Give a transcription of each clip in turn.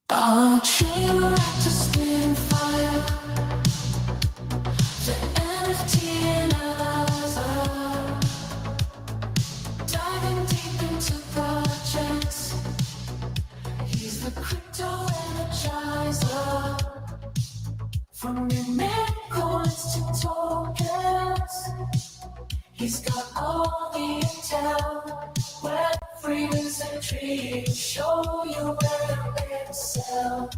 A dream to spin fire. The NFT analyzer. Diving deep into projects. He's the crypto energizer. From your meme coins to tokens. He's got all the intel. Web freedoms and dreams. Show you where to excel.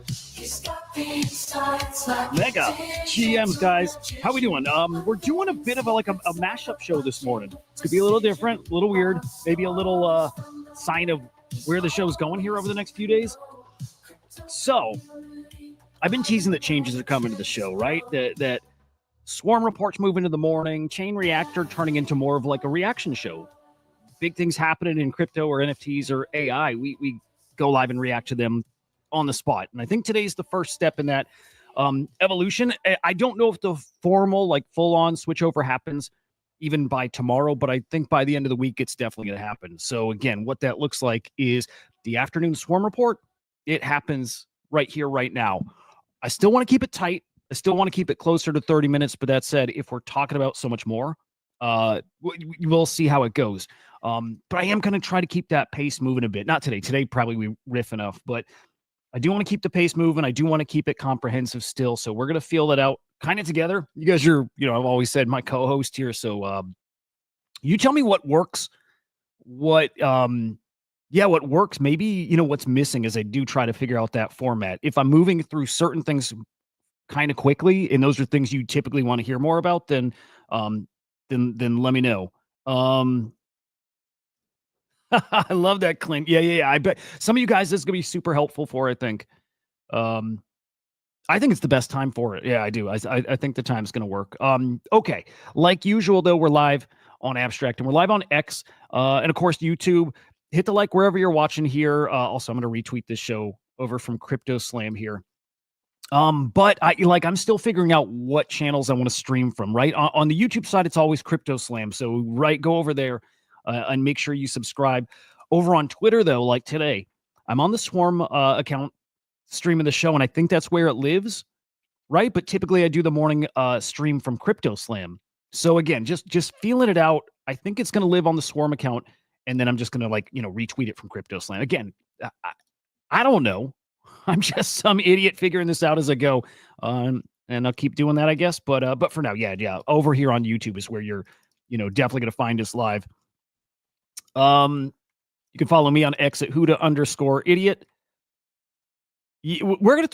He's got the insights like Mega GMs, guys. How we doing? We're doing a bit of a mashup show this morning. It's gonna be a little different, a little weird, maybe a little sign of where the show's going here over the next few days. So, I've been teasing that changes are coming to the show, right? That Swarm reports move into the morning, Chain Reactor turning into more of like a reaction show. Big things happening in crypto or NFTs or AI. We go live and react to them on the spot. And I think today's the first step in that evolution. I don't know if the formal, like full-on switchover happens even by tomorrow, but I think by the end of the week, it's definitely going to happen. So again, what that looks like is the afternoon Swarm report. It happens right here, right now. I still want to keep it tight. I still want to keep it closer to 30 minutes. But that said, if we're talking about so much more, we'll see how it goes. But I am going to try to keep that pace moving a bit. Not today. Today, probably we riff enough, but I do want to keep the pace moving. I do want to keep it comprehensive still. So we're going to feel that out kind of together. You guys are, I've always said my co-host here. So you tell me what works, what works. Maybe, what's missing as I do try to figure out that format. If I'm moving through certain things kind of quickly, and those are things you typically want to hear more about, then let me know. I love that, Clint. Yeah. I bet some of you guys, this is going to be super helpful for, I think. I think it's the best time for it. Yeah, I do. I think the time's going to work. Okay. Like usual, though, we're live on Abstract, and we're live on X, and of course, YouTube. Hit the like wherever you're watching here. Also, I'm going to retweet this show over from CryptoSlam here. But I'm still figuring out what channels I want to stream from, right? On the YouTube side, it's always CryptoSlam. So, go over there. And make sure you subscribe. Over on Twitter, though, like today, I'm on the Swarm account streaming the show, and I think that's where it lives, right? But typically I do the morning stream from CryptoSlam. So again, just feeling it out. I think it's going to live on the Swarm account, and then I'm just going to retweet it from CryptoSlam. Again, I don't know. I'm just some idiot figuring this out as I go, and I'll keep doing that, I guess. But for now, yeah. Over here on YouTube is where you're, definitely going to find us live. You can follow me on X at Hudah_idiot.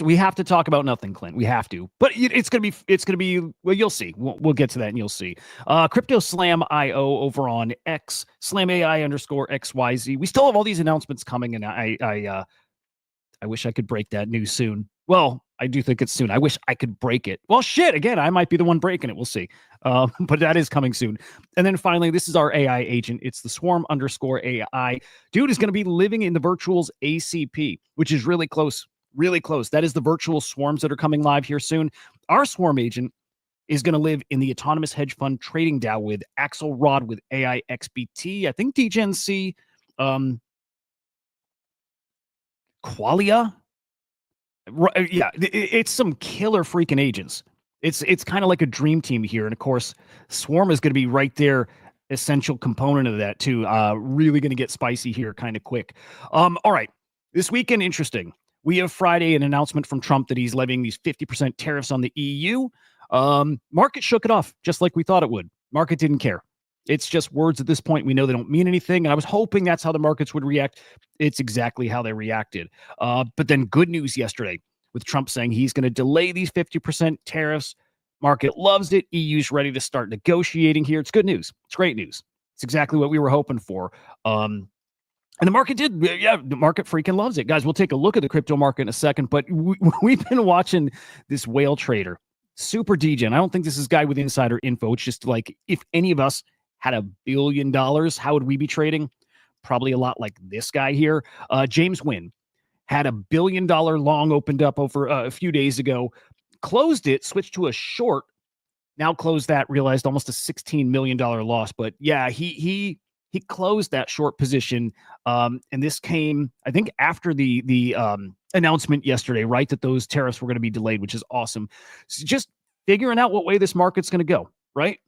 We have to talk about nothing, Clint. We have to, but it's gonna be. Well, you'll see. We'll get to that, and you'll see. CryptoSlam IO over on X, SlamAI_XYZ. We still have all these announcements coming, and I wish I could break that news soon. Well, I do think it's soon. I wish I could break it. Well, shit, again, I might be the one breaking it. We'll see. But that is coming soon. And then finally, this is our AI agent. It's the Swarm_AI. Dude is going to be living in the virtuals ACP, which is really close. Really close. That is the virtual swarms that are coming live here soon. Our Swarm agent is going to live in the autonomous hedge fund trading DAO with Axelrod with AI XBT. I think DGNC, Qualia. Yeah, it's some killer freaking agents. It's kind of like a dream team here. And of course, Swarm is going to be right there, essential component of that too. Really going to get spicy here kind of quick. All right. This weekend, interesting. We have Friday an announcement from Trump that he's levying these 50% tariffs on the EU. Market shook it off just like we thought it would. Market didn't care. It's just words at this point. We know they don't mean anything. And I was hoping that's how the markets would react. It's exactly how they reacted. But then good news yesterday with Trump saying he's going to delay these 50% tariffs. Market loves it. EU's ready to start negotiating here. It's good news. It's great news. It's exactly what we were hoping for. And the market did. Yeah, the market freaking loves it. Guys, we'll take a look at the crypto market in a second. But we've been watching this whale trader, super degen. I don't think this is a guy with insider info. It's just like if any of us had $1 billion, how would we be trading? Probably a lot like this guy here. James Wynn had $1 billion long opened up over a few days ago, closed it, switched to a short, now closed that, realized almost a $16 million loss. But yeah, he He closed that short position, and this came, I think, after the announcement yesterday, right, that those tariffs were going to be delayed, which is awesome. So just figuring out what way this market's going to go, right?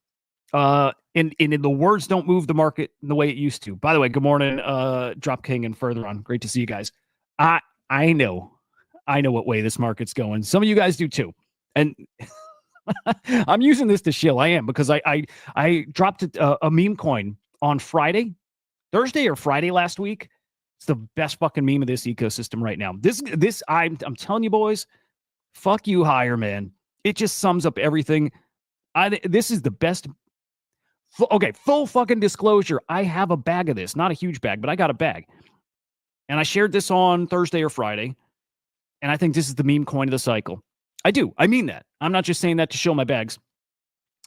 And in the words don't move the market in the way it used to. By the way, good morning, Drop King and further on. Great to see you guys. I know what way this market's going. Some of you guys do too. And I'm using this to shill. I am, because I dropped a meme coin on Thursday or Friday last week. It's the best fucking meme of this ecosystem right now. I'm telling you boys, fuck you higher, man. It just sums up everything. This is the best. Okay, full fucking disclosure. I have a bag of this, not a huge bag, but I got a bag. And I shared this on Thursday or Friday. And I think this is the meme coin of the cycle. I do. I mean that. I'm not just saying that to show my bags.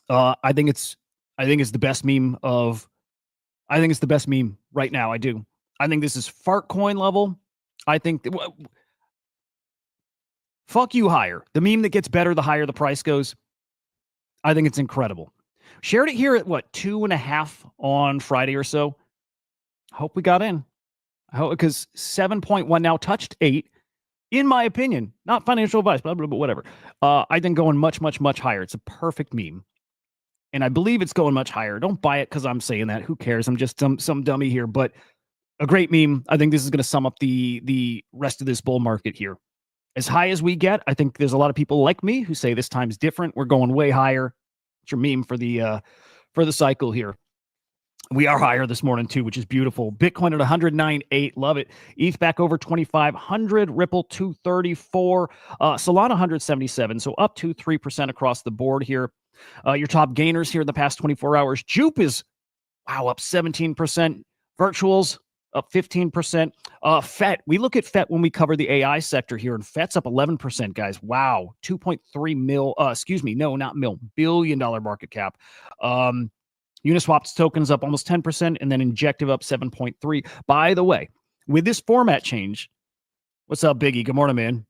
I think it's the best meme right now. I do. I think this is fart coin level. I think fuck you higher. The meme that gets better the higher the price goes. I think it's incredible. Shared it here at 2.5 on Friday or so. Hope we got in. I hope, because 7.1 now touched 8. In my opinion, not financial advice, blah, blah, blah, whatever. I think going much, much, much higher. It's a perfect meme. And I believe it's going much higher. Don't buy it because I'm saying that. Who cares? I'm just some dummy here. But a great meme. I think this is going to sum up the rest of this bull market here. As high as we get, I think there's a lot of people like me who say this time's different. We're going way higher. It's your meme for the cycle here. We are higher this morning too, which is beautiful. Bitcoin at 109.8, love it. ETH back over 2,500, Ripple 234, Solana 177, so up 3% across the board here. Your top gainers here in the past 24 hours. Jupe is up 17%. Virtuals up 15%. FET, we look at FET when we cover the AI sector here, and FET's up 11%, guys. Wow, 2.3 mil. Not mil, $1 billion market cap. Uniswap's tokens up almost 10%, and then Injective up 7.3. By the way, with this format change, what's up, Biggie? Good morning, man.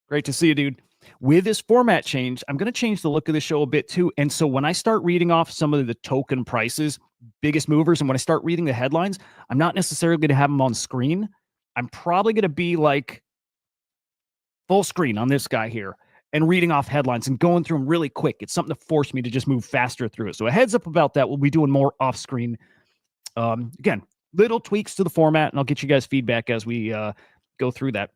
Great to see you, dude. With this format change, I'm going to change the look of the show a bit too. And so when I start reading off some of the token prices, biggest movers, and when I start reading the headlines, I'm not necessarily going to have them on screen. I'm probably going to be like full screen on this guy here and reading off headlines and going through them really quick. It's something to force me to just move faster through it. So a heads up about that. We'll be doing more off screen. Again, little tweaks to the format, and I'll get you guys feedback as we go through that.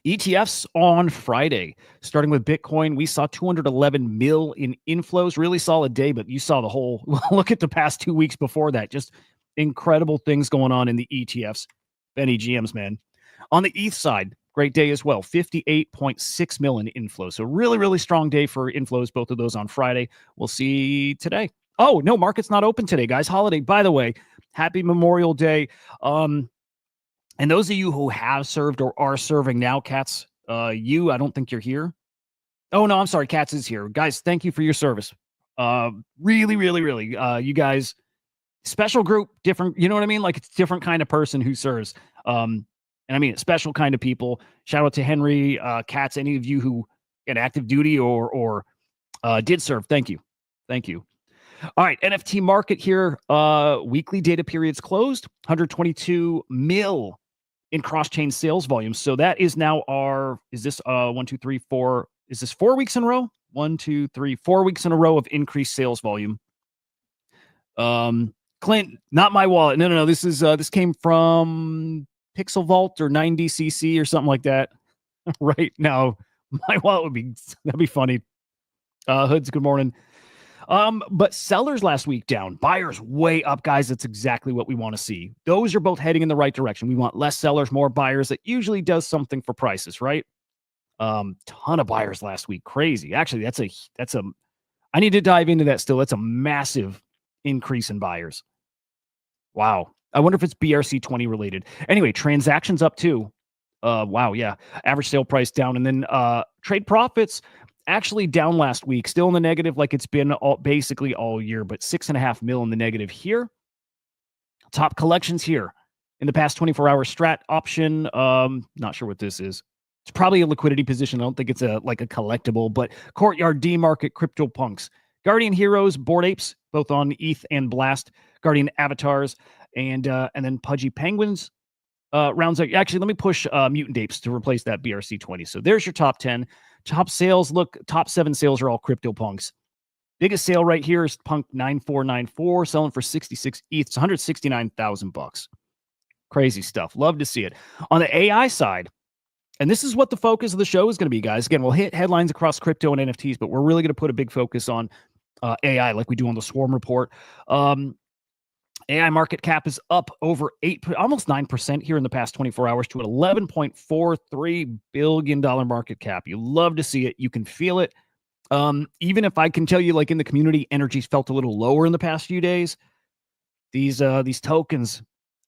ETFs on Friday, starting with Bitcoin, we saw 211 mil in inflows. Really solid day, but you saw the whole look at the past 2 weeks before that. Just incredible things going on in the ETFs. Benny GMs, man. On the ETH side, great day as well. 58.6 mil in inflows. So really, really strong day for inflows, both of those on Friday. We'll see today. Oh, no, market's not open today, guys. Holiday. By the way, happy Memorial Day. And those of you who have served or are serving now, Cats, I don't think you're here. Oh, no, I'm sorry. Cats is here. Guys, thank you for your service. Really, really, really. You guys, special group, different, you know what I mean? Like, it's a different kind of person who serves. And I mean, special kind of people. Shout out to Henry, Cats, any of you who get active duty or did serve. Thank you. Thank you. All right, NFT market here. Weekly data periods closed. 122 mil in cross-chain sales volume. So that is now is this 1, 2, 3, 4? Is this 4 weeks in a row? 1, 2, 3, 4 weeks in a row of increased sales volume. Clint, not my wallet. No. This came from Pixel Vault or 9DCC or something like that. Right now, my wallet that'd be funny. Hoods, good morning. But sellers last week down, buyers way up, guys. That's exactly what we want to see. Those are both heading in the right direction. We want less sellers, more buyers. That usually does something for prices, right? Ton of buyers last week. Crazy. Actually, I need to dive into that still. That's a massive increase in buyers. Wow. I wonder if it's BRC20 related. Anyway, transactions up too. Wow. Yeah. Average sale price down. And then, trade profits actually down last week, still in the negative like it's been basically all year, but 6.5 mil in the negative here. Top collections here in the past 24 hours. Strat option. Not sure what this is. It's probably a liquidity position. I don't think it's like a collectible, but Courtyard D Market CryptoPunks Guardian Heroes, Bored Apes, both on ETH and Blast. Guardian Avatars, and then Pudgy Penguins. Rounds out. Actually, let me push Mutant Apes to replace that BRC20. So there's your top 10. Top sales. Look, top 7 sales are all CryptoPunks. Biggest sale right here is Punk 9494, selling for 66 ETH. It's $169,000. Crazy stuff. Love to see it. On the AI side, and this is what the focus of the show is going to be, guys. Again, we'll hit headlines across crypto and NFTs, but we're really going to put a big focus on AI like we do on the Swarm Report. AI market cap is up over almost 9% here in the past 24 hours to an $11.43 billion market cap. You love to see it. You can feel it. Even if I can tell you, like in the community, energy's felt a little lower in the past few days. These tokens,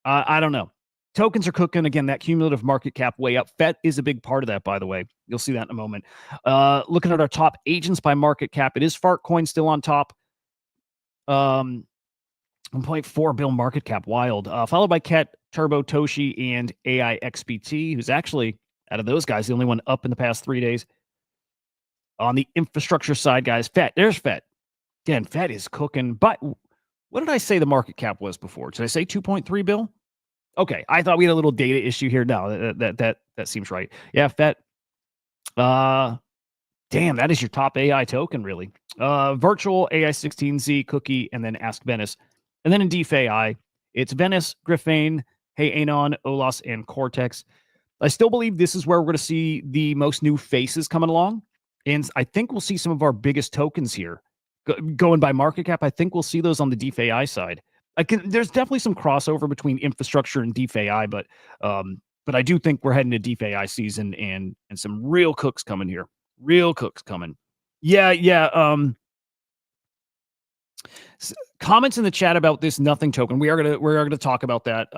I don't know. Tokens are cooking. Again, that cumulative market cap way up. FET is a big part of that, by the way. You'll see that in a moment. Looking at our top agents by market cap, it is Fartcoin still on top. 1.4 bill market cap, wild. Followed by Ket, Turbo, Toshi, and AI XBT, who's actually, out of those guys, the only one up in the past 3 days. On the infrastructure side, guys, FET. There's FET. Again, FET is cooking. But what did I say the market cap was before? Did I say 2.3 bill? Okay, I thought we had a little data issue here. No, that seems right. Yeah, FET. Damn, that is your top AI token, really. Virtual, AI16Z, Cookie, and then Ask Venice. And then in DeFi, it's Venice, Griffane, Hey Anon, Olas, and Cortex. I still believe this is where we're going to see the most new faces coming along. And I think we'll see some of our biggest tokens here. Going by market cap, I think we'll see those on the DeFi side. There's definitely some crossover between infrastructure and DeFi, but I do think we're heading to DeFi season and some real cooks coming here. Real cooks coming. Yeah. Comments in the chat about this nothing token. We're gonna talk about that.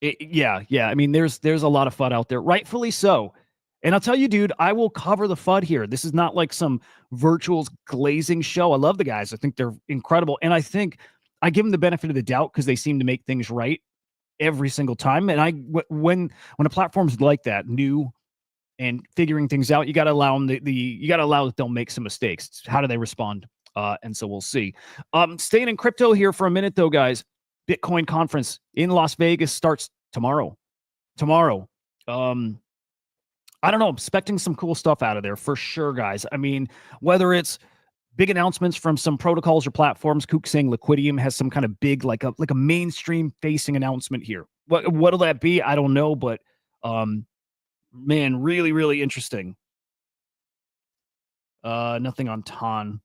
Yeah. I mean, there's a lot of FUD out there, rightfully so. And I'll tell you, dude, I will cover the FUD here. This is not like some virtuals glazing show. I love the guys. I think they're incredible, and I think I give them the benefit of the doubt because they seem to make things right every single time. And when a platform's like that, new and figuring things out, you got to allow them you got to allow that they'll make some mistakes. How do they respond? And so we'll see. Staying in crypto here for a minute, though, guys. Bitcoin conference in Las Vegas starts tomorrow. I don't know. I'm expecting some cool stuff out of there for sure, guys. I mean, whether it's big announcements from some protocols or platforms, Kook saying Liquidium has some kind of big, like a mainstream facing announcement here. What'll that be? I don't know, but man, really, really interesting. Nothing on Ton.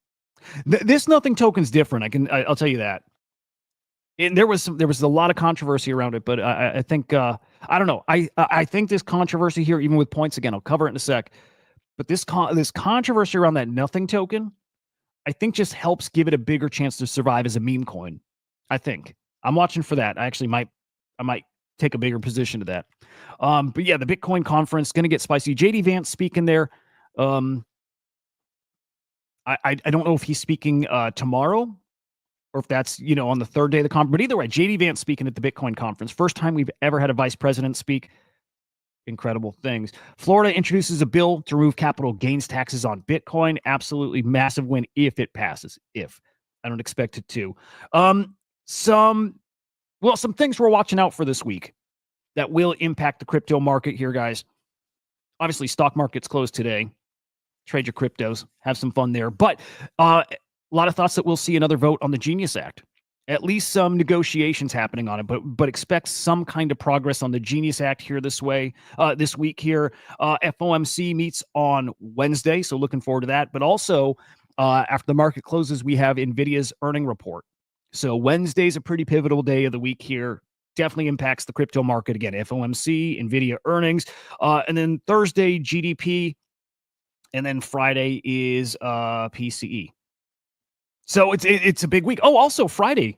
This nothing token's different. I'll tell you that. And there was a lot of controversy around it, but I think I don't know. I think this controversy here, even with points again, I'll cover it in a sec. But this controversy around that nothing token, I think just helps give it a bigger chance to survive as a meme coin. I think I'm watching for that. I might take a bigger position to that. But yeah, the Bitcoin conference gonna get spicy. JD Vance speaking there. I don't know if he's speaking tomorrow or if that's, on the third day of the conference. But either way, JD Vance speaking at the Bitcoin conference. First time we've ever had a vice president speak. Incredible things. Florida introduces a bill to remove capital gains taxes on Bitcoin. Absolutely massive win if it passes. If. I don't expect it to. Some things we're watching out for this week that will impact the crypto market here, guys. Obviously, stock market's closed today. Trade your cryptos. Have some fun there. But a lot of thoughts that we'll see another vote on the Genius Act. At least some negotiations happening on it, but expect some kind of progress on the Genius Act here this week here. FOMC meets on Wednesday, so looking forward to that. But also, after the market closes, we have NVIDIA's earning report. So Wednesday's a pretty pivotal day of the week here. Definitely impacts the crypto market again. FOMC, NVIDIA earnings, and then Thursday, GDP, and then Friday is PCE. So it's a big week. Oh, also Friday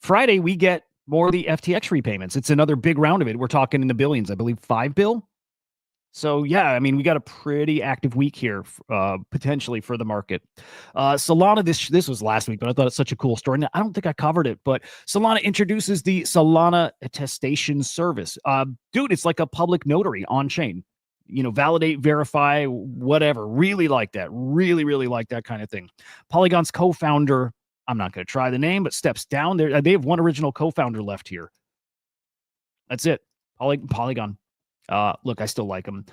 we get more of the FTX repayments. It's another big round of it. We're talking in the billions, I believe $5 billion. So yeah, I mean, we got a pretty active week here, potentially for the market. Solana, this was last week, but I thought it's such a cool story. I don't think I covered it, but Solana introduces the Solana attestation service. Dude, it's like a public notary on chain. validate, verify, whatever. Really like that. Really, really like that kind of thing. Polygon's co-founder, I'm not going to try the name, but steps down there. They have one original co-founder left here. That's it. Polygon. Look, I still like them.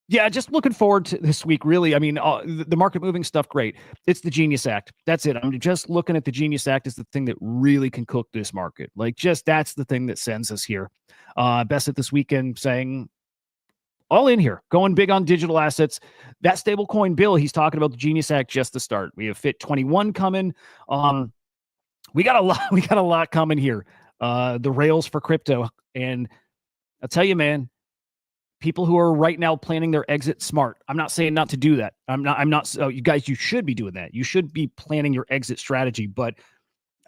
Yeah, just looking forward to this week, really. I mean, the market moving stuff, great. It's the Genius Act. That's it. I'm just looking at the Genius Act as the thing that really can cook this market. Like, just that's the thing that sends us here. Best at this weekend saying, all in here, going big on digital assets. That stablecoin bill, he's talking about the Genius Act, just the start. We have Fit 21 coming. We got a lot coming here. The rails for crypto. And I'll tell you, man, people who are right now planning their exit smart. I'm not saying not to do that. I'm not. You guys, you should be doing that. You should be planning your exit strategy. But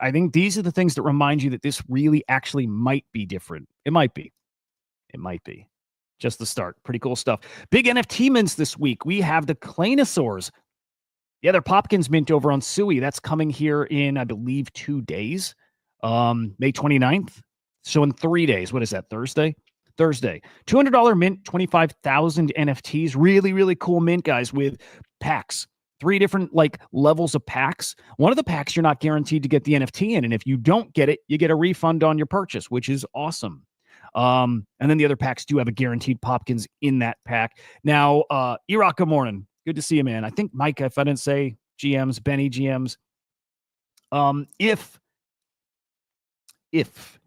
I think these are the things that remind you that this really actually might be different. It might be. Just the start. Pretty cool stuff. Big NFT mints this week. We have the Claynosaurs. Yeah, they're Popkins mint over on Sui. That's coming here in, I believe, 2 days. May 29th. So in 3 days. What is that, Thursday? $200 mint, 25,000 NFTs. Really, really cool mint, guys, with packs. 3 different levels of packs. One of the packs you're not guaranteed to get the NFT in, and if you don't get it, you get a refund on your purchase, which is awesome. And then the other packs do have a guaranteed Popkins in that pack. Now, Erock, good morning. Good to see you, man. I think Mike, if I didn't say GMs, Benny GMs. If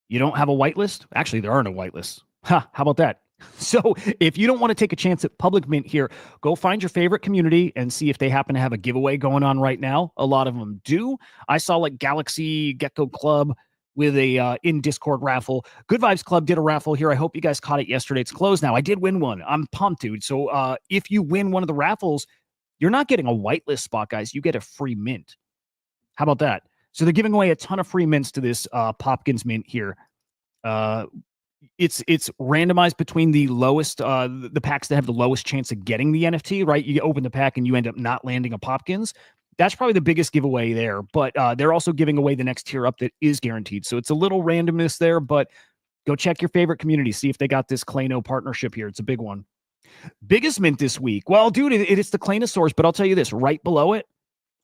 you don't have a whitelist, actually, there are no whitelists. How about that? So if you don't want to take a chance at public mint here, go find your favorite community and see if they happen to have a giveaway going on right now. A lot of them do. I saw Galaxy Gecko Club with a in Discord raffle. Good Vibes Club did a raffle here. I hope you guys caught it yesterday. It's closed now. I did win one. I'm pumped, dude. So if you win one of the raffles, you're not getting a whitelist spot, guys. You get a free mint. How about that? So they're giving away a ton of free mints to this Popkins mint here. It's randomized between the lowest, the packs that have the lowest chance of getting the NFT, right? You open the pack and you end up not landing a Popkins. That's probably the biggest giveaway there. But they're also giving away the next tier up that is guaranteed. So it's a little randomness there, but go check your favorite community. See if they got this Clayno partnership here. It's a big one. Biggest mint this week. Well, dude, it's the Claynosaurs, but I'll tell you this, right below it,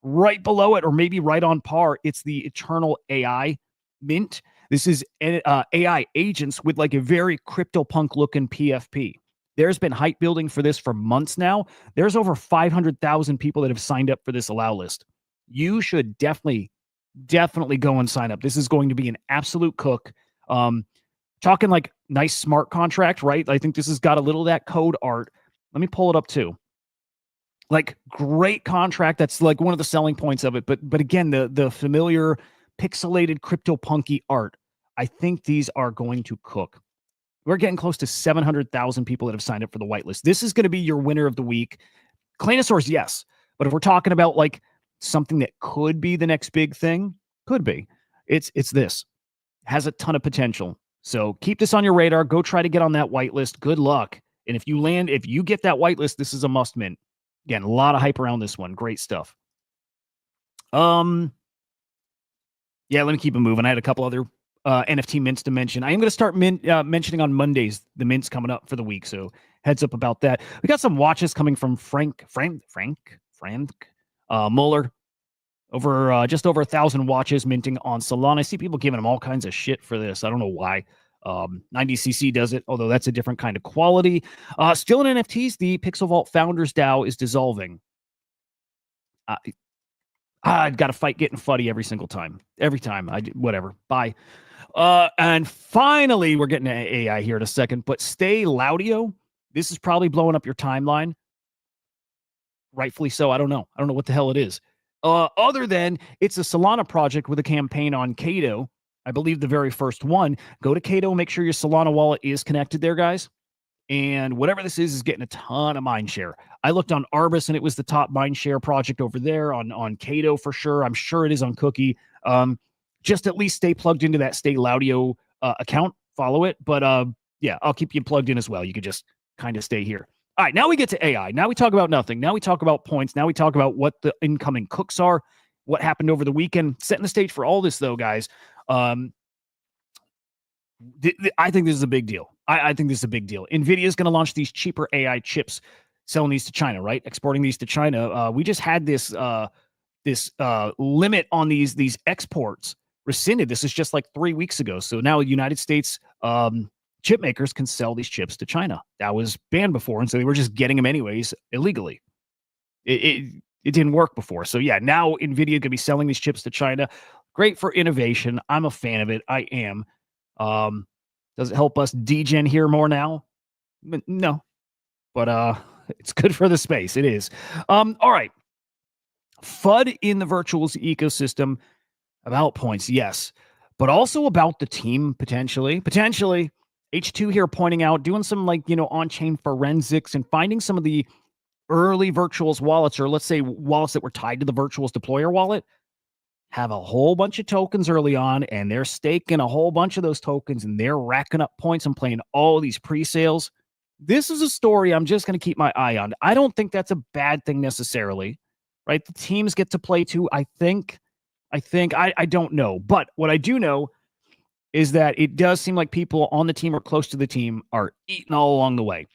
or maybe right on par, it's the Eternal AI mint. This is AI agents with a very CryptoPunk looking PFP. There's been hype building for this for months now. There's over 500,000 people that have signed up for this allow list. You should definitely go and sign up. This is going to be an absolute cook. Talking nice smart contract, right? I think this has got a little of that code art. Let me pull it up too. Great contract. That's one of the selling points of it. But again, the familiar pixelated CryptoPunky art. I think these are going to cook. We're getting close to 700,000 people that have signed up for the whitelist. This is going to be your winner of the week. Claynosaurs, yes. But if we're talking about something that could be the next big thing, could be. It's this. Has a ton of potential. So keep this on your radar. Go try to get on that whitelist. Good luck. And if you get that whitelist, this is a must mint. Again, a lot of hype around this one. Great stuff. Yeah, let me keep it moving. I had a couple other NFT mints to mention. I am going to start mentioning on Mondays the mints coming up for the week. So heads up about that. We got some watches coming from Frank Muller. Over just over 1,000 watches minting on Solana. I see people giving him all kinds of shit for this. I don't know why. 90cc does it, although that's a different kind of quality. Still in NFTs, the Pixel Vault Founders DAO is dissolving. I've got to fight getting fuddy every single time. Every time. Whatever. Bye. And finally, we're getting to AI here in a second, but Stay Laudio. This is probably blowing up your timeline. Rightfully so. I don't know. I don't know what the hell it is. Other than it's a Solana project with a campaign on Cato. I believe the very first one. Go to Cato, make sure your Solana wallet is connected there, guys. And whatever this is getting a ton of mindshare. I looked on Arbus and it was the top mindshare project over there on Cato for sure. I'm sure it is on Cookie. Just at least stay plugged into that Stay Laudio account. Follow it. But yeah, I'll keep you plugged in as well. You could just kind of stay here. All right, now we get to AI. Now we talk about nothing. Now we talk about points. Now we talk about what the incoming cooks are, what happened over the weekend. Setting the stage for all this, though, guys. I think this is a big deal. I think this is a big deal. NVIDIA is going to launch these cheaper AI chips, selling these to China, right? Exporting these to China. We just had this limit on these exports rescinded. This is just like 3 weeks ago. So now United States chip makers can sell these chips to China. That was banned before, and so they were just getting them anyways illegally. It didn't work before. So yeah, now NVIDIA could be selling these chips to China. Great for innovation. I'm a fan of it. I am. Does it help us degen here more now? No. But it's good for the space. It is. All right. FUD in the virtuals ecosystem about points, yes. But also about the team, potentially. H2 here pointing out, doing some on-chain forensics and finding some of the early virtuals wallets, or let's say wallets that were tied to the virtuals deployer wallet, have a whole bunch of tokens early on, and they're staking a whole bunch of those tokens, and they're racking up points and playing all these pre-sales. This is a story I'm just going to keep my eye on. I don't think that's a bad thing necessarily, right? The teams get to play too. I don't know. But what I do know is that it does seem like people on the team or close to the team are eating all along the way.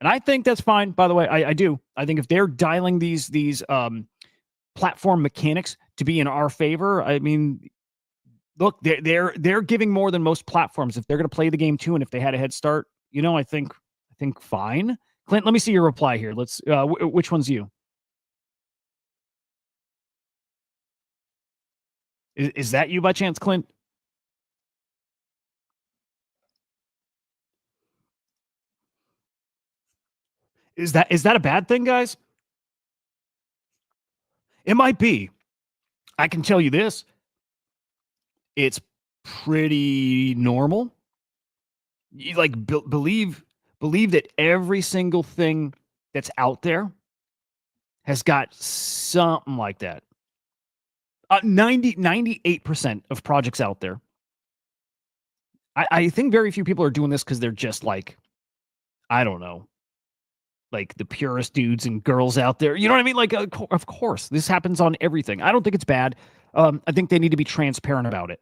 And I think that's fine, by the way. I do. I think if they're dialing these platform mechanics to be in our favor, I mean, look, they're giving more than most platforms. If they're going to play the game too, and if they had a head start, I think fine. Clint, let me see your reply here. Let's which one's you? Is that you by chance, Clint? Is that a bad thing, guys? It might be. I can tell you this. It's pretty normal. You believe that every single thing that's out there has got something like that. 98% of projects out there. I think very few people are doing this because they're just I don't know, like the purest dudes and girls out there. You know what I mean? Of course, this happens on everything. I don't think it's bad. I think they need to be transparent about it.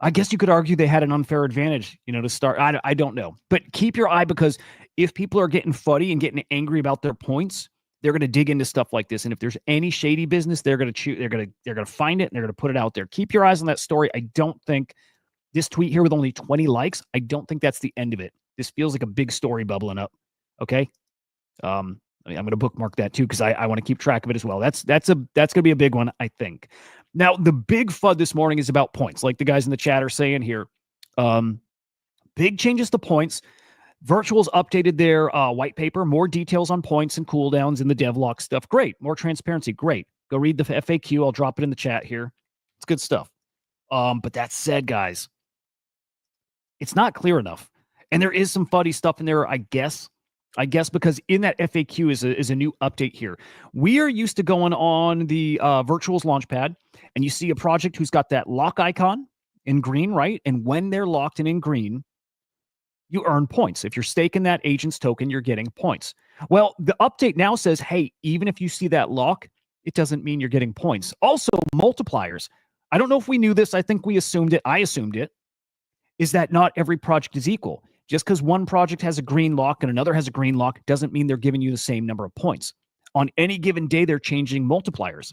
I guess you could argue they had an unfair advantage, to start. I don't know. But keep your eye, because if people are getting fuddy and getting angry about their points, they're going to dig into stuff like this. And if there's any shady business, they're going to find it and they're going to put it out there. Keep your eyes on that story. I don't think this tweet here with only 20 likes, I don't think that's the end of it. This feels like a big story bubbling up. Okay. I'm going to bookmark that too, because I want to keep track of it as well. That's going to be a big one, I think. Now, the big FUD this morning is about points, like the guys in the chat are saying here. Big changes to points. Virtuals updated their white paper, more details on points and cooldowns and the devlock stuff. Great. More transparency. Great. Go read the FAQ. I'll drop it in the chat here. It's good stuff. But that said, guys, it's not clear enough. And there is some fuddy stuff in there, I guess, because in that FAQ is a new update here. We are used to going on the Virtuals Launchpad, and you see a project who's got that lock icon in green, right? And when they're locked and in green, you earn points. If you're staking that agent's token, you're getting points. Well, the update now says, hey, even if you see that lock, it doesn't mean you're getting points. Also, multipliers. I don't know if we knew this. I think we assumed it. I assumed it. Is that not every project is equal? Just because one project has a green lock and another has a green lock doesn't mean they're giving you the same number of points. On any given day, they're changing multipliers.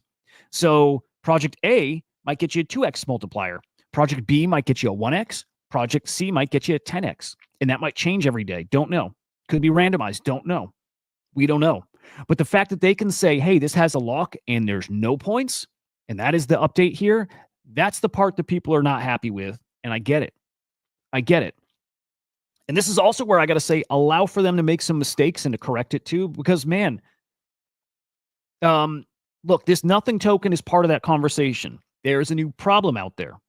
So project A might get you a 2x multiplier. Project B might get you a 1x. Project C might get you a 10x. And that might change every day. Don't know. Could be randomized. Don't know. We don't know. But the fact that they can say, hey, this has a lock and there's no points, and that is the update here, that's the part that people are not happy with. And I get it. And this is also where I got to say, allow for them to make some mistakes and to correct it too, because man, look, this nothing token is part of that conversation. There's a new problem out there.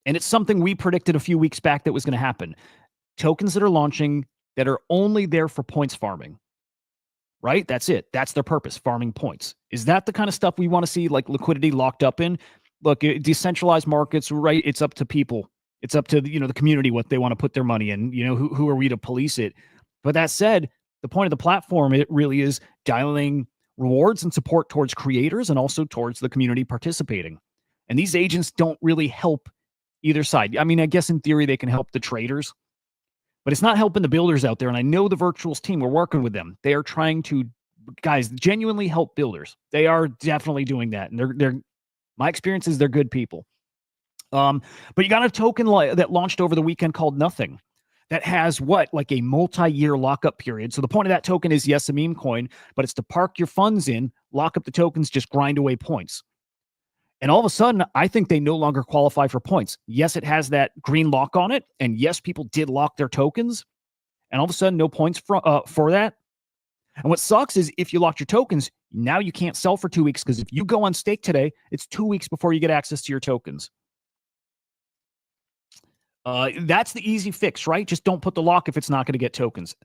And it's something we predicted a few weeks back that was going to happen. Tokens that are launching that are only there for points farming, right? That's it. That's their purpose, farming points. Is that the kind of stuff we want to see, like liquidity locked up in? Look, decentralized markets, right? It's up to people. It's up to, the community, what they want to put their money in. Who are we to police it? But that said, the point of the platform, it really is dialing rewards and support towards creators and also towards the community participating. And these agents don't really help either side. I mean, I guess in theory, they can help the traders. but it's not helping the builders out there. And I know the Virtuals team, we're working with them. They are trying to, guys, genuinely help builders. They are definitely doing that. And they're my experience is they're good people. But you got a token that launched over the weekend called Nothing that has like a multi-year lockup period. So the point of that token is, yes, a meme coin, but it's to park your funds in, lock up the tokens, just grind away points. And all of a sudden, I think they no longer qualify for points. Yes, it has that green lock on it. And yes, people did lock their tokens. And all of a sudden, no points for that. And what sucks is if you locked your tokens, now you can't sell for 2 weeks, because if you go on stake today, it's 2 weeks before you get access to your tokens. That's the easy fix, right? Just don't put the lock if it's not going to get tokens.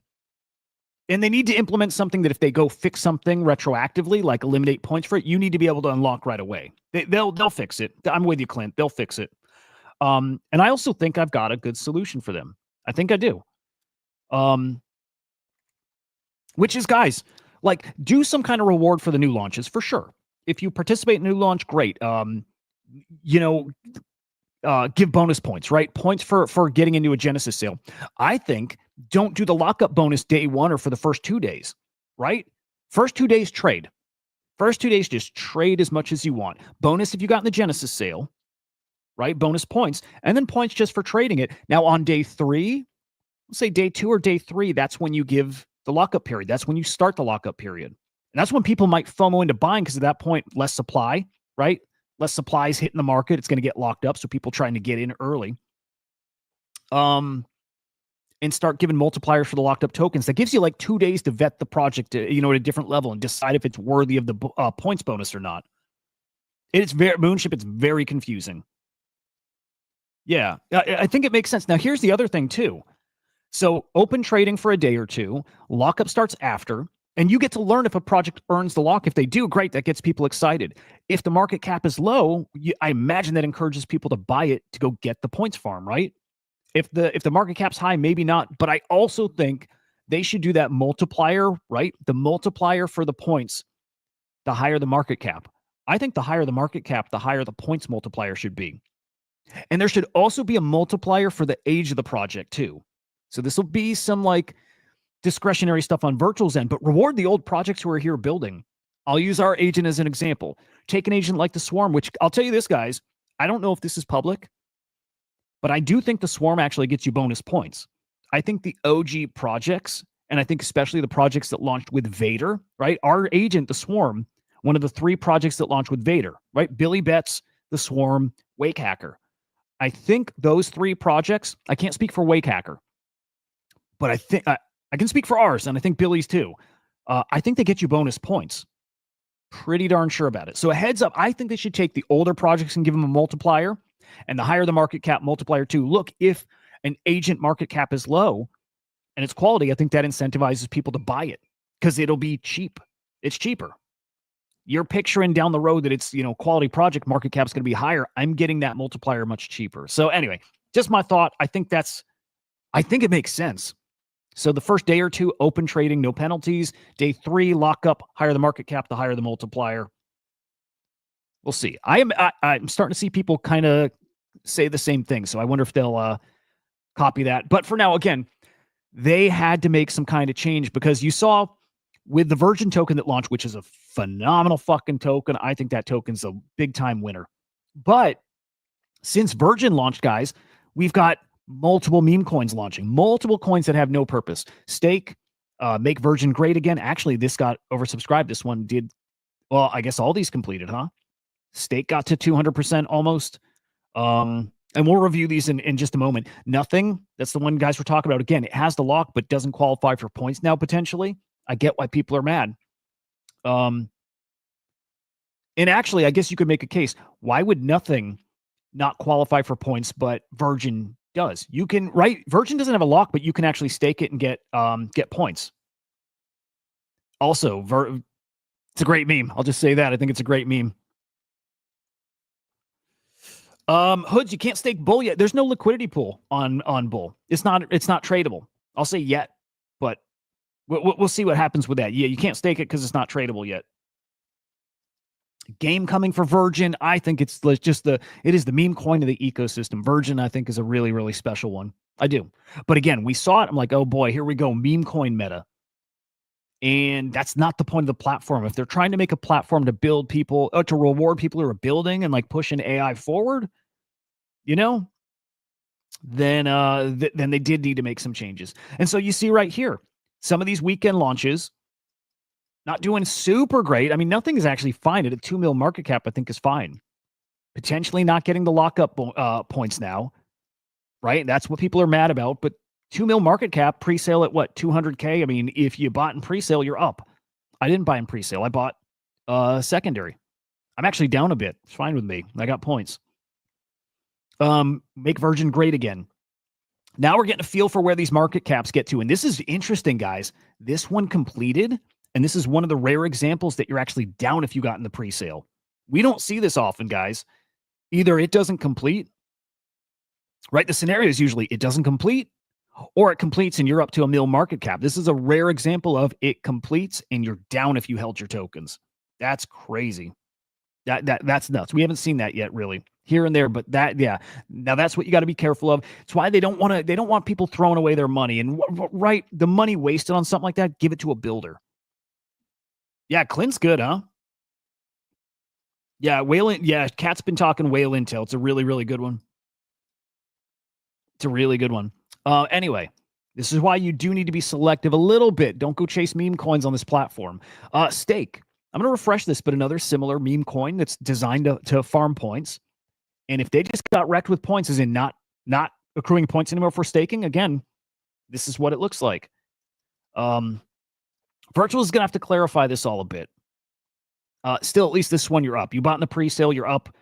And they need to implement something that if they go fix something retroactively, like eliminate points for it, you need to be able to unlock right away. They'll fix it. I'm with you, Clint. They'll fix it. And I also think I've got a good solution for them. I think I do. Which is, guys, like, do some kind of reward for the new launches for sure. If you participate in a new launch, great. Give bonus points, right? Points for getting into a Genesis sale. I think don't do the lockup bonus day one or for the first 2 days, right? First 2 days, trade. First 2 days, just trade as much as you want. Bonus if you got in the Genesis sale, right? Bonus points. And then points just for trading it. Now on day three, let's say day 2 or day 3, that's when you give the lockup period. That's when you start the lockup period. And that's when people might FOMO into buying, because at that point, less supply, right? Less supply is hitting the market. It's going to get locked up. So people trying to get in early. And start giving multipliers for the locked up tokens. That gives you like 2 days to vet the project, at a different level and decide if it's worthy of the points bonus or not. It's very Moonship. It's very confusing. Yeah, I think it makes sense. Now, here's the other thing too. So open trading for a day or two, lockup starts after, and you get to learn if a project earns the lock. If they do, great, that gets people excited. If the market cap is low, I imagine that encourages people to buy it to go get the points farm, right? If the market cap's high, maybe not. But I also think they should do that multiplier, right? The multiplier for the points, the higher the market cap. I think the higher the market cap, the higher the points multiplier should be. And there should also be a multiplier for the age of the project too. So this will be some like discretionary stuff on Virtual's end, but reward the old projects who are here building. I'll use our agent as an example. Take an agent like the Swarm, which I'll tell you this, guys, I don't know if this is public, but I do think the Swarm actually gets you bonus points. I think the OG projects, and I think especially the projects that launched with Vader, right? Our agent, the Swarm, one of the 3 projects that launched with Vader, right? Billy Betts, the Swarm, Wake Hacker. I think those 3 projects, I can't speak for Wake Hacker, but I think I can speak for ours, and I think Billy's too. I think they get you bonus points. Pretty darn sure about it. So a heads up, I think they should take the older projects and give them a multiplier, and the higher the market cap, multiplier too. Look, if an agent market cap is low and it's quality, I think that incentivizes people to buy it because it'll be cheap. It's cheaper. You're picturing down the road that it's, quality project, market cap's going to be higher. I'm getting that multiplier much cheaper. So anyway, just my thought. I think it makes sense. So the first day or two, open trading, no penalties. Day 3, lockup, higher the market cap, the higher the multiplier. We'll see. I'm starting to see people kind of say the same thing. So I wonder if they'll copy that. But for now, again, they had to make some kind of change because you saw with the Virgin token that launched, which is a phenomenal fucking token. I think that token's a big time winner. But since Virgin launched, guys, we've got multiple meme coins launching, multiple coins that have no purpose. Stake, make Virgin great again. Actually, this got oversubscribed. This one did, well, I guess all these completed, huh? Stake got to 200% almost. And we'll review these in just a moment. Nothing, that's the one guys we're talking about. Again, it has the lock, but doesn't qualify for points now, potentially. I get why people are mad. And actually, I guess you could make a case. Why would Nothing not qualify for points, but Virgin does? You can, right? Virgin doesn't have a lock, but you can actually stake it and get points. Also, it's a great meme. I'll just say that. I think it's a great meme. Hoods, you can't stake Bull yet. There's no liquidity pool on Bull. It's not tradable. I'll say yet, but we'll see what happens with that. Yeah, you can't stake it because it's not tradable yet. Game coming for Virgin. I think it is the meme coin of the ecosystem. Virgin, I think, is a really, really special one. I do. But again, we saw it. I'm like, oh boy, here we go. Meme coin meta. And that's not the point of the platform. If they're trying to make a platform to build people, to reward people who are building and like pushing AI forward, then then they did need to make some changes. And so you see right here, some of these weekend launches not doing super great. I mean, nothing is actually fine at a 2 mil market cap. I think is fine. Potentially not getting the lockup points now, right? That's what people are mad about. But 2 mil market cap, pre-sale at what, 200K? I mean, if you bought in pre-sale, you're up. I didn't buy in pre-sale. I bought secondary. I'm actually down a bit. It's fine with me. I got points. Make Virgin great again. Now we're getting a feel for where these market caps get to. And this is interesting, guys. This one completed, and this is one of the rare examples that you're actually down if you got in the pre-sale. We don't see this often, guys. Either it doesn't complete, right? The scenario is usually it doesn't complete, or it completes and you're up to a mil market cap. This is a rare example of it completes and you're down if you held your tokens. That's crazy. That's nuts. We haven't seen that yet, really, here and there, but yeah. Now that's what you got to be careful of. It's why they don't want people throwing away their money, and right, the money wasted on something like that, give it to a builder. Yeah, Clint's good, huh? Yeah, Whale. Yeah, Cat's been talking Whale Intel. It's a really, really good one. It's a really good one. Anyway, this is why you do need to be selective a little bit. Don't go chase meme coins on this platform. Stake. I'm going to refresh this, but another similar meme coin that's designed to farm points. And if they just got wrecked with points, as in not accruing points anymore for staking, again, this is what it looks like. Virtual is going to have to clarify this all a bit. Still, at least this one, you're up. You bought in the pre-sale, you're up,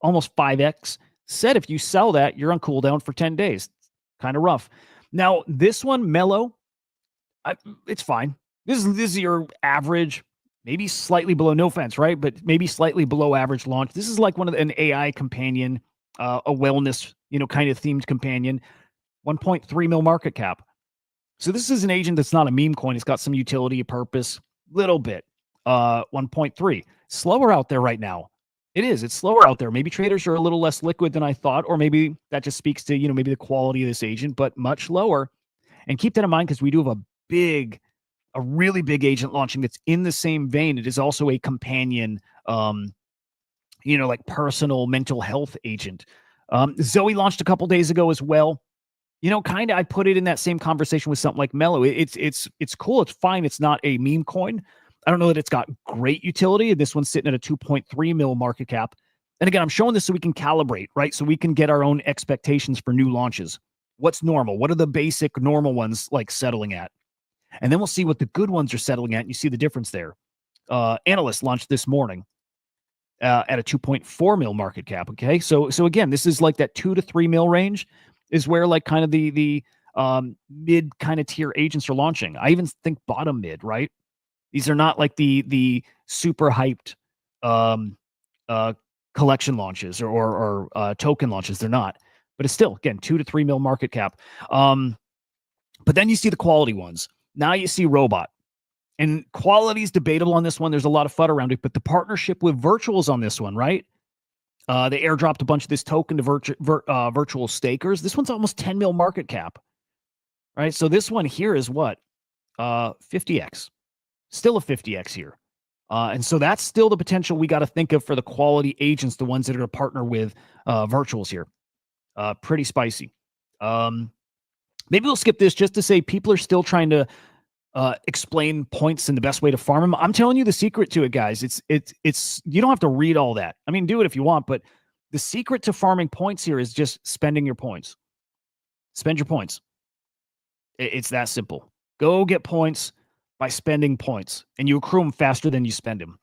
almost 5x. Said if you sell that, you're on cooldown for 10 days. Kind of rough. Now, this one, Mellow, it's fine. This is your average, maybe slightly below, no offense, right? But maybe slightly below average launch. This is like an AI companion, a wellness, kind of themed companion, 1.3 mil market cap. So this is an agent that's not a meme coin. It's got some utility purpose, little bit. 1.3. Slower out there right now. It is. It's slower out there. Maybe traders are a little less liquid than I thought, or maybe that just speaks to, maybe the quality of this agent, but much lower. And keep that in mind because we do have a really big agent launching that's in the same vein. It is also a companion, like personal mental health agent. Zoe launched a couple days ago as well. Kind of, I put it in that same conversation with something like Mellow. It's cool. It's fine. It's not a meme coin. I don't know that it's got great utility. This one's sitting at a 2.3 mil market cap. And again, I'm showing this so we can calibrate, right? So we can get our own expectations for new launches. What's normal? What are the basic normal ones like settling at? And then we'll see what the good ones are settling at. And you see the difference there. Analyst launched this morning at a 2.4 mil market cap. Okay. So again, this is like that 2 to 3 mil range is where like kind of the mid kind of tier agents are launching. I even think bottom mid, right? These are not like the super hyped collection launches or token launches. They're not, but it's still, again, 2 to 3 mil market cap. But then you see the quality ones. Now you see Robot. And quality is debatable on this one. There's a lot of FUD around it, but the partnership with Virtuals on this one, right? They airdropped a bunch of this token to virtual stakers. This one's almost 10 mil market cap, right? So this one here is what? 50x. Still a 50x here. And so that's still the potential we got to think of for the quality agents, the ones that are going to partner with Virtuals here. Pretty spicy. Maybe we'll skip this just to say people are still trying to explain points and the best way to farm them. I'm telling you the secret to it, guys. It's you don't have to read all that. I mean, do it if you want, but the secret to farming points here is just spending your points. Spend your points. It's that simple. Go get points by spending points, and you accrue them faster than you spend them.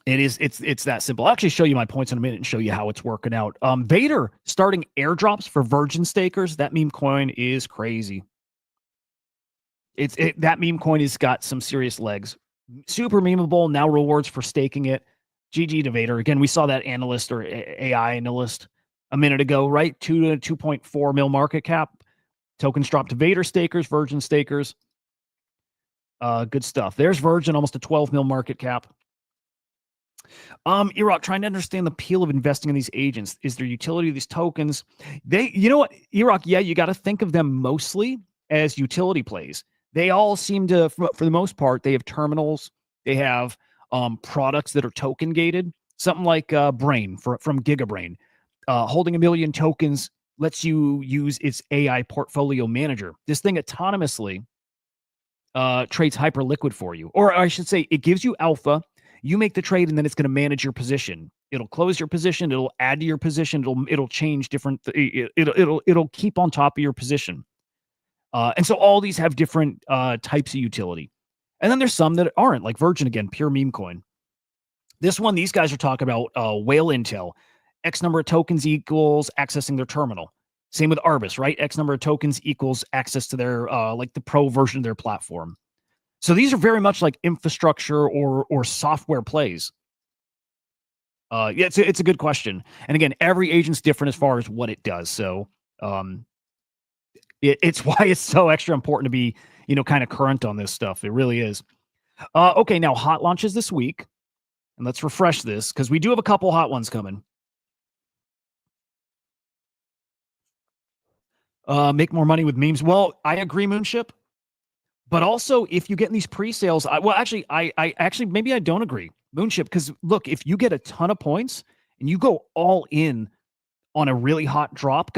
It's that simple. I'll actually show you my points in a minute and show you how it's working out. Vader starting airdrops for Virgin stakers. That meme coin is crazy. That meme coin has got some serious legs. Super memeable. Now rewards for staking it. GG to Vader. Again, we saw that analyst or AI analyst a minute ago, right? 2 to 2.4 mil market cap. Tokens dropped to Vader stakers, Virgin stakers. Good stuff. There's Virgin, almost a 12 mil market cap. Iraq, trying to understand the appeal of investing in these agents. Is there utility to these tokens? You know what, Iraq, yeah, you got to think of them mostly as utility plays. They all seem to, for the most part, they have terminals. They have products that are token gated. Something like Brain from GigaBrain. Holding 1 million tokens lets you use its AI portfolio manager. This thing autonomously trades Hyperliquid for you. Or I should say, it gives you alpha. You make the trade, and then it's going to manage your position. It'll close your position. It'll add to your position. It'll change different. It'll keep on top of your position. And so all these have different types of utility. And then there's some that aren't, like Virgin again, pure meme coin. This one, these guys are talking about whale intel. X number of tokens equals accessing their terminal. Same with Arbus, right? X number of tokens equals access to their like the pro version of their platform. So these are very much like infrastructure or software plays. Yeah, it's a good question. And again, every agent's different as far as what it does. So it's why it's so extra important to be, kind of current on this stuff. It really is. Okay, now hot launches this week. And let's refresh this because we do have a couple hot ones coming. Make more money with memes. Well, I agree, Moonship. But also, if you get in these pre-sales, I actually maybe I don't agree, Moonship, because look, if you get a ton of points and you go all in on a really hot drop,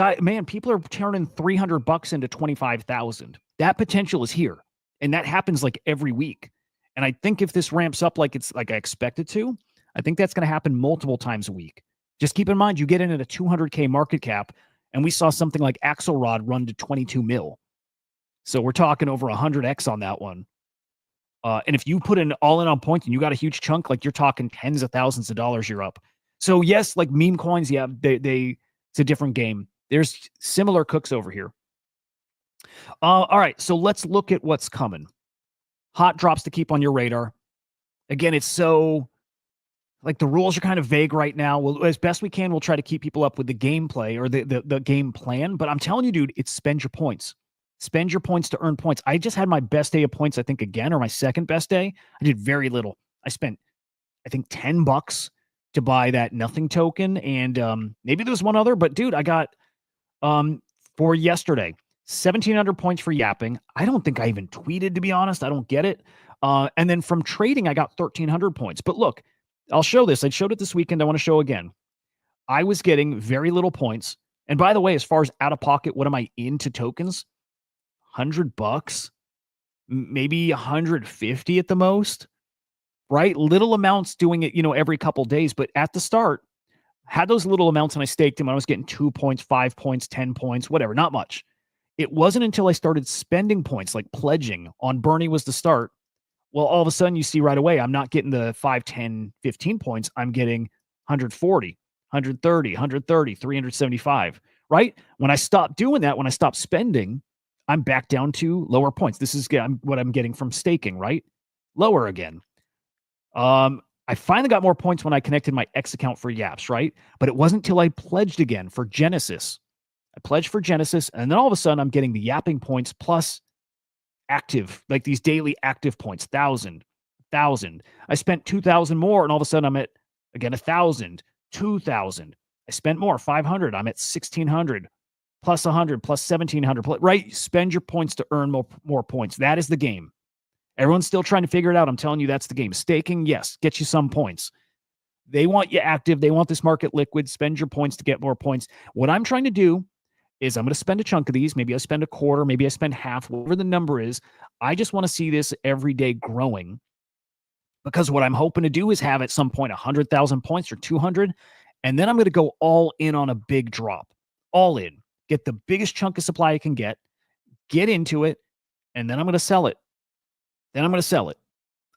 people are turning $300 into 25,000. That potential is here, and that happens like every week. And I think if this ramps up like it's like I expect it to, I think that's going to happen multiple times a week. Just keep in mind, you get in at a 200K market cap, and we saw something like Axelrod run to 22 mil. So we're talking over 100x on that one. And if you put in all in on points and you got a huge chunk, like you're talking tens of thousands of dollars, you're up. So yes, like meme coins, yeah, it's a different game. There's similar cooks over here. All right, so let's look at what's coming. Hot drops to keep on your radar. Again, it's so like the rules are kind of vague right now. Well, as best we can, we'll try to keep people up with the gameplay or the game plan. But I'm telling you, dude, it's spend your points. Spend your points to earn points. I just had my best day of points, I think, again, or my second best day. I did very little. I spent, I think, $10 to buy that nothing token. And maybe there was one other, but dude, I got for yesterday, 1,700 points for yapping. I don't think I even tweeted, to be honest. I don't get it. And then from trading, I got 1,300 points. But look, I'll show this. I showed it this weekend. I want to show again. I was getting very little points. And by the way, as far as out of pocket, what am I into tokens? $100, maybe 150 at the most, right? Little amounts doing it, every couple days. But at the start, had those little amounts and I staked them. I was getting 2 points, 5 points, 10 points, whatever, not much. It wasn't until I started spending points, like pledging on Bernie was the start. Well, all of a sudden you see right away, I'm not getting the 5, 10, 15 points. I'm getting 140, 130, 130, 375, right? When I stopped doing that, when I stopped spending, I'm back down to lower points. This is what I'm getting from staking, right? Lower again. I finally got more points when I connected my X account for Yaps, right? But it wasn't until I pledged again for Genesis. I pledged for Genesis, and then all of a sudden I'm getting the yapping points plus active, like these daily active points, 1,000. I spent 2,000 more, and all of a sudden I'm at, again, 1,000, 2,000. I spent more, 500. I'm at 1,600. Plus 100, plus 1,700, right? Spend your points to earn more points. That is the game. Everyone's still trying to figure it out. I'm telling you, that's the game. Staking, yes, get you some points. They want you active. They want this market liquid. Spend your points to get more points. What I'm trying to do is I'm going to spend a chunk of these. Maybe I spend a quarter. Maybe I spend half, whatever the number is. I just want to see this every day growing, because what I'm hoping to do is have at some point 100,000 points or 200, and then I'm going to go all in on a big drop. All in. Get the biggest chunk of supply I can get into it, and then I'm going to sell it.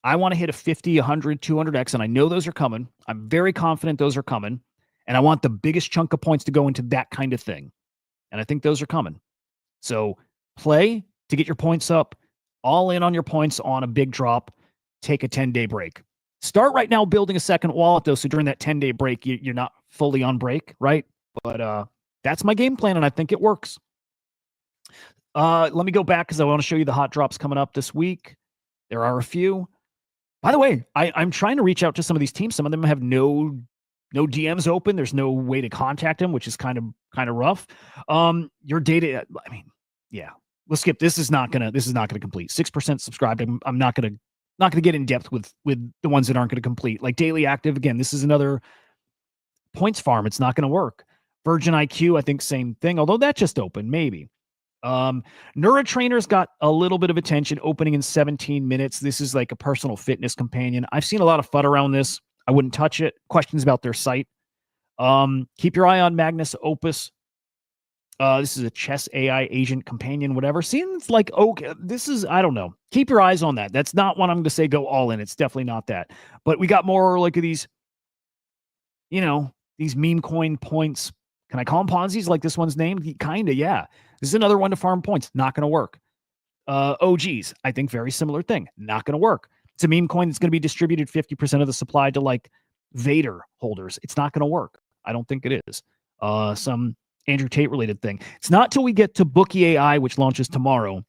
I want to hit a 50, 100, 200x, and I know those are coming. I'm very confident those are coming, and I want the biggest chunk of points to go into that kind of thing, and I think those are coming. So play to get your points up, all in on your points on a big drop, take a 10-day break. Start right now building a second wallet, though, so during that 10-day break, you're not fully on break, right? But that's my game plan, and I think it works. Let me go back because I want to show you the hot drops coming up this week. There are a few. By the way, I'm trying to reach out to some of these teams. Some of them have no DMs open. There's no way to contact them, which is kind of rough. Your data, I mean, yeah. Let's skip. This is not gonna complete. 6% subscribed. I'm not gonna get in depth with the ones that aren't gonna complete. Like daily active, again, this is another points farm. It's not gonna work. Virgin IQ, I think same thing, although that just opened, maybe. Neurotrainer's got a little bit of attention, opening in 17 minutes. This is like a personal fitness companion. I've seen a lot of FUD around this. I wouldn't touch it. Questions about their site. Keep your eye on Magnus Opus. This is a chess AI agent companion, whatever. Seems like, okay, this is, I don't know. Keep your eyes on that. That's not what I'm going to say go all in. It's definitely not that. But we got more like these, these meme coin points. Can I call them Ponzi's like this one's named? Kind of, yeah. This is another one to farm points. Not going to work. OGs, I think very similar thing. Not going to work. It's a meme coin that's going to be distributed 50% of the supply to like Vader holders. It's not going to work. I don't think it is. Some Andrew Tate related thing. It's not till we get to Bookie AI, which launches tomorrow,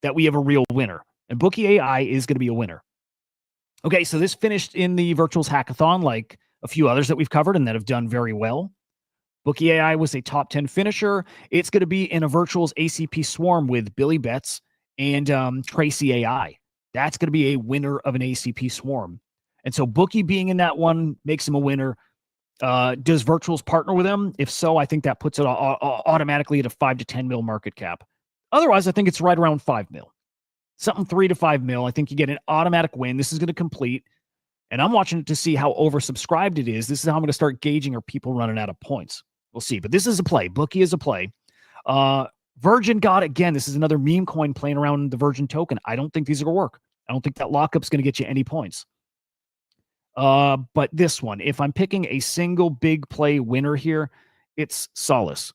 that we have a real winner. And Bookie AI is going to be a winner. Okay, so this finished in the Virtuals Hackathon like a few others that we've covered and that have done very well. Bookie AI was a top 10 finisher. It's going to be in a Virtuals ACP Swarm with Billy Betts and Tracy AI. That's going to be a winner of an ACP Swarm. And so Bookie being in that one makes him a winner. Does Virtuals partner with him? If so, I think that puts it automatically at a 5 to 10 mil market cap. Otherwise, I think it's right around 5 mil. Something 3 to 5 mil. I think you get an automatic win. This is going to complete. And I'm watching it to see how oversubscribed it is. This is how I'm going to start gauging, are people running out of points? We'll see. But this is a play. Bookie is a play. Virgin God, again, this is another meme coin playing around the Virgin token. I don't think these are going to work. I don't think that lockup's going to get you any points. But this one, if I'm picking a single big play winner here, it's Solace.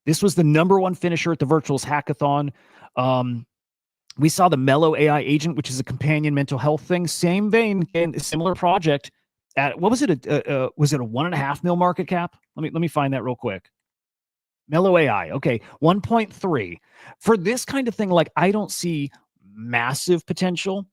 This was the #1 finisher at the Virtuals Hackathon. We saw the Mellow AI agent, which is a companion mental health thing. Same vein, and similar project. At what was it? Was it a 1.5 mil market cap? Let me find that real quick. Mellow AI, okay, 1.3 for this kind of thing. Like, I don't see massive potential,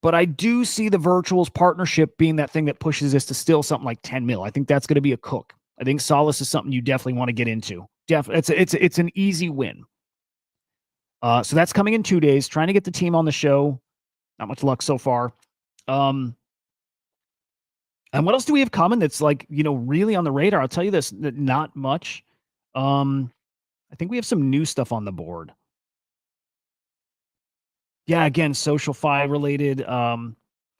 but I do see the Virtuals partnership being that thing that pushes this to still something like 10 mil. I think that's going to be a cook. I think Solace is something you definitely want to get into. It's an easy win. So that's coming in 2 days. Trying to get the team on the show. Not much luck so far. And what else do we have coming that's like, really on the radar? I'll tell you this, not much. I think we have some new stuff on the board. Yeah, again, SocialFi related. I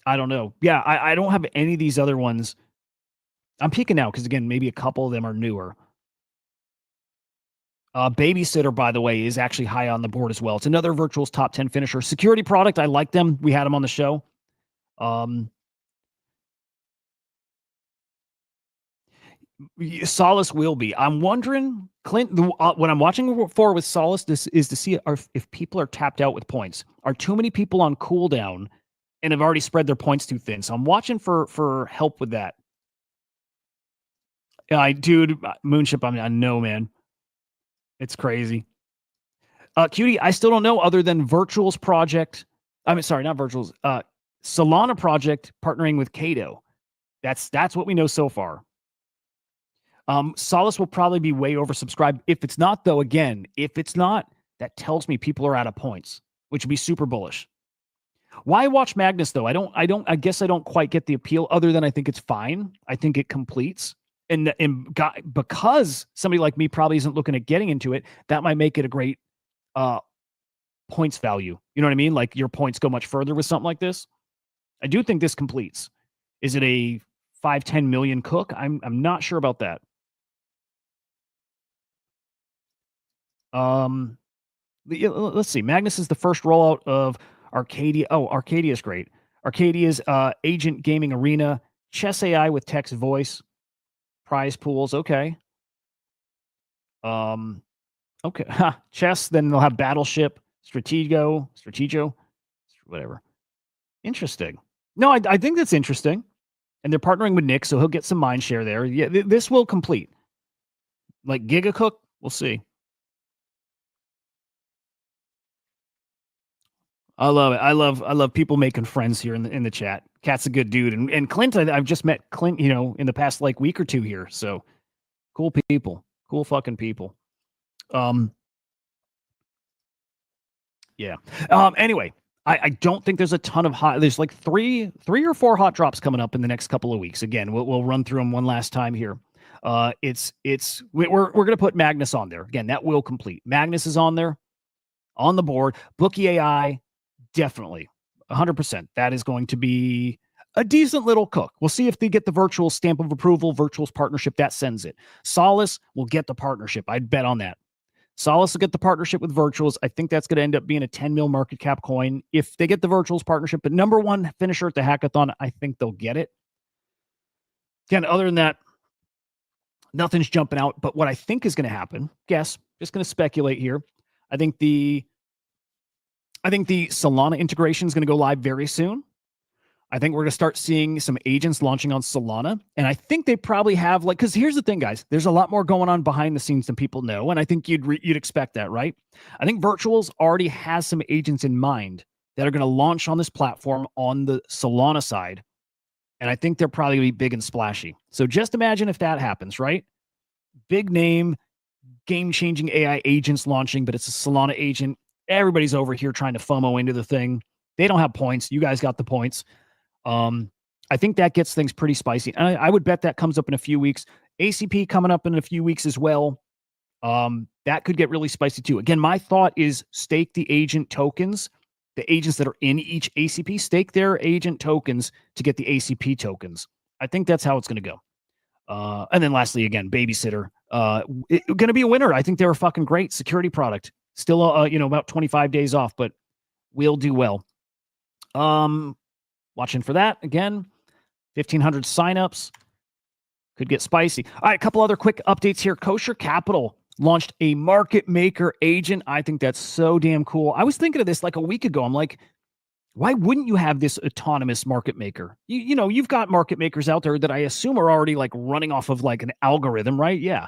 don't know. Yeah, I don't have any of these other ones. I'm peeking out because, again, maybe a couple of them are newer. Babysitter, by the way, is actually high on the board as well. It's another Virtuals top 10 finisher. Security product, I like them. We had them on the show. Solace will be. I'm wondering, Clint, what I'm watching for with Solace is to see if people are tapped out with points. Are too many people on cooldown and have already spread their points too thin? So I'm watching for help with that. Yeah, dude, Moonship, I know, man. It's crazy. Cutie, I still don't know other than Virtuals Project. I mean, sorry, not Virtuals. Solana Project partnering with Kato. That's what we know so far. Solace will probably be way oversubscribed. If it's not, though, again, if it's not, that tells me people are out of points, which would be super bullish. Why watch Magnus, though? I guess I don't quite get the appeal, other than I think it's fine. I think it completes. And because somebody like me probably isn't looking at getting into it, that might make it a great points value. You know what I mean? Like, your points go much further with something like this. I do think this completes. Is it a 5-10 million cook? I'm not sure about that. Let's see. Magnus is the first rollout of Arcadia. Oh, Arcadia is great. Arcadia's agent gaming arena, chess AI with text voice, prize pools. Okay. Okay. Chess. Then they'll have Battleship, Stratego, whatever. Interesting. No, I think that's interesting. And they're partnering with Nick, so he'll get some mind share there. Yeah, this will complete. Like Gigacook, we'll see. I love it. I love people making friends here in the chat. Cat's a good dude, and Clint, I've just met Clint, in the past like week or two here. So cool people, cool fucking people. Um, yeah. Anyway, I don't think there's a ton of hot. There's like three or four hot drops coming up in the next couple of weeks. Again, we'll run through them one last time here. We're gonna put Magnus on there again. That will complete. Magnus is on there, on the board. Bookie AI, definitely, 100%. That is going to be a decent little cook. We'll see if they get the virtual stamp of approval, virtuals partnership that sends it. Solace will get the partnership. I'd bet on that. Solace will get the partnership with virtuals. I think that's going to end up being a 10 mil market cap coin if they get the virtuals partnership. But number one finisher at the hackathon, I think they'll get it. Again, other than that, nothing's jumping out. But what I think is going to happen, guess, just going to speculate here. I think the Solana integration is going to go live very soon. I think we're going to start seeing some agents launching on Solana. And I think they probably have because here's the thing, guys, there's a lot more going on behind the scenes than people know. And I think you'd expect that, right? I think Virtuals already has some agents in mind that are going to launch on this platform on the Solana side. And I think they're probably going to be big and splashy. So just imagine if that happens, right? Big name, game-changing AI agents launching, but it's a Solana agent. Everybody's over here trying to FOMO into the thing. They don't have points. You guys got the points. I think that gets things pretty spicy. I would bet that comes up in a few weeks. ACP coming up in a few weeks as well. That could get really spicy too. Again, my thought is stake the agent tokens, the agents that are in each ACP, stake their agent tokens to get the ACP tokens. I think that's how it's going to go. And then lastly, again, Babysitter, going to be a winner. I think they were fucking great security product. Still, about 25 days off, but we'll do well. Watching for that again. 1,500 signups could get spicy. All right, a couple other quick updates here. Kosher Capital launched a market maker agent. I think that's so damn cool. I was thinking of this like a week ago. I'm like, why wouldn't you have this autonomous market maker? You've got market makers out there that I assume are already like running off of like an algorithm, right? Yeah.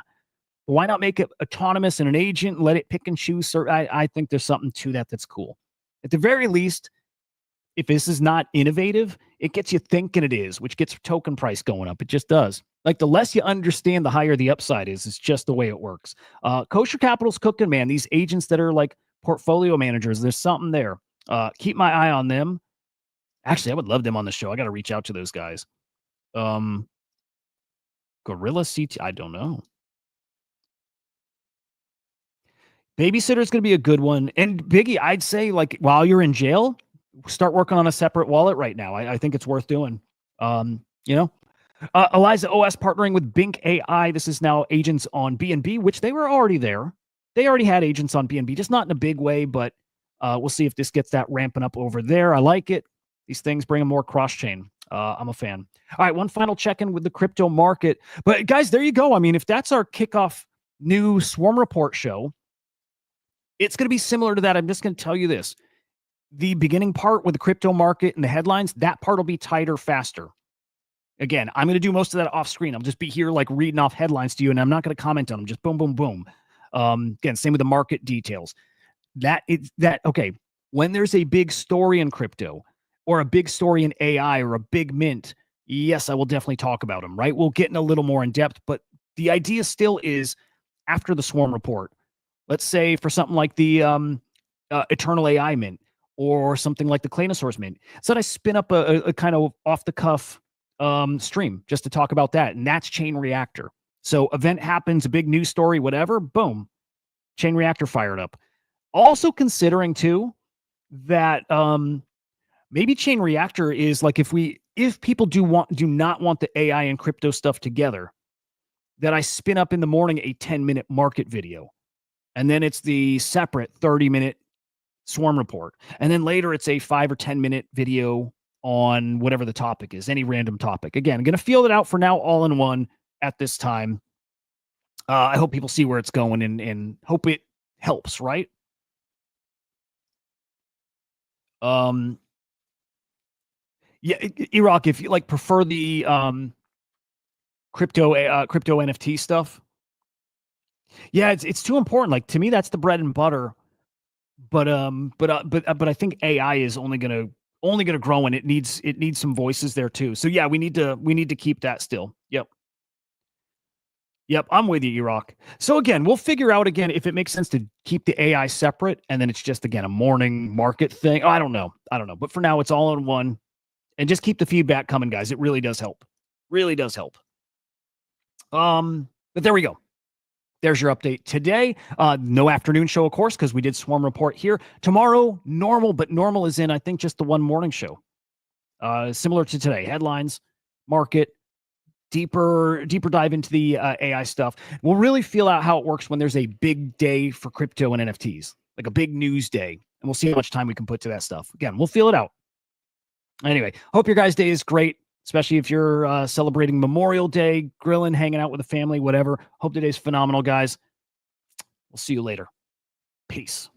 Why not make it autonomous and an agent and let it pick and choose? I think there's something to that that's cool. At the very least, if this is not innovative, it gets you thinking it is, which gets token price going up. It just does. Like the less you understand, the higher the upside is. It's just the way it works. Kosher Capital's cooking, man. These agents that are like portfolio managers, there's something there. Keep my eye on them. Actually, I would love them on the show. I got to reach out to those guys. Gorilla CT, I don't know. Babysitter is going to be a good one. And Biggie, I'd say like while you're in jail, start working on a separate wallet right now. I think it's worth doing. Eliza OS partnering with Bink AI. This is now agents on BNB, which they were already there. They already had agents on BNB, just not in a big way, but we'll see if this gets that ramping up over there. I like it. These things bring them more cross-chain. I'm a fan. All right, one final check-in with the crypto market. But guys, there you go. I mean, if that's our kickoff new Swarm Report show, it's going to be similar to that. I'm just going to tell you this. The beginning part with the crypto market and the headlines, that part will be tighter, faster. Again, I'm going to do most of that off screen. I'll just be here like reading off headlines to you, and I'm not going to comment on them. Just boom, boom, boom. Again, same with the market details. Okay. When there's a big story in crypto or a big story in AI or a big mint, yes, I will definitely talk about them, right? We'll get in a little more in depth, but the idea still is after the Swarm Report, let's say for something like the Eternal AI mint or something like the Claynosaurus mint, so that I spin up a kind of off the cuff stream just to talk about that. And that's Chain Reactor. So event happens, a big news story, whatever, boom, Chain Reactor fired up. Also considering too that maybe Chain Reactor is like if people do not want the AI and crypto stuff together, that I spin up in the morning a 10-minute market video. And then it's the separate 30-minute Swarm Report. And then later it's a 5 or 10-minute video on whatever the topic is, any random topic. Again, I'm going to feel it out for now all in one at this time. I hope people see where it's going and hope it helps, right? Yeah, Iraq, if you like prefer the crypto NFT stuff. Yeah, it's too important. Like to me, that's the bread and butter. but I think AI is only gonna grow, and it needs some voices there too. So yeah, we need to keep that still. Yep, I'm with you, Iraq. So again, we'll figure out again if it makes sense to keep the AI separate, and then it's just again a morning market thing. Oh, I don't know. But for now, it's all in one, and just keep the feedback coming, guys. It really does help. Really does help. But there we go. There's your update today. No afternoon show, of course, because we did Swarm Report here. Tomorrow, normal, but normal is in, I think, just the one morning show. Similar to today. Headlines, market, deeper dive into the AI stuff. We'll really feel out how it works when there's a big day for crypto and NFTs, like a big news day. And we'll see how much time we can put to that stuff. Again, we'll feel it out. Anyway, hope your guys' day is great, especially if you're celebrating Memorial Day, grilling, hanging out with the family, whatever. Hope today's phenomenal, guys. We'll see you later. Peace.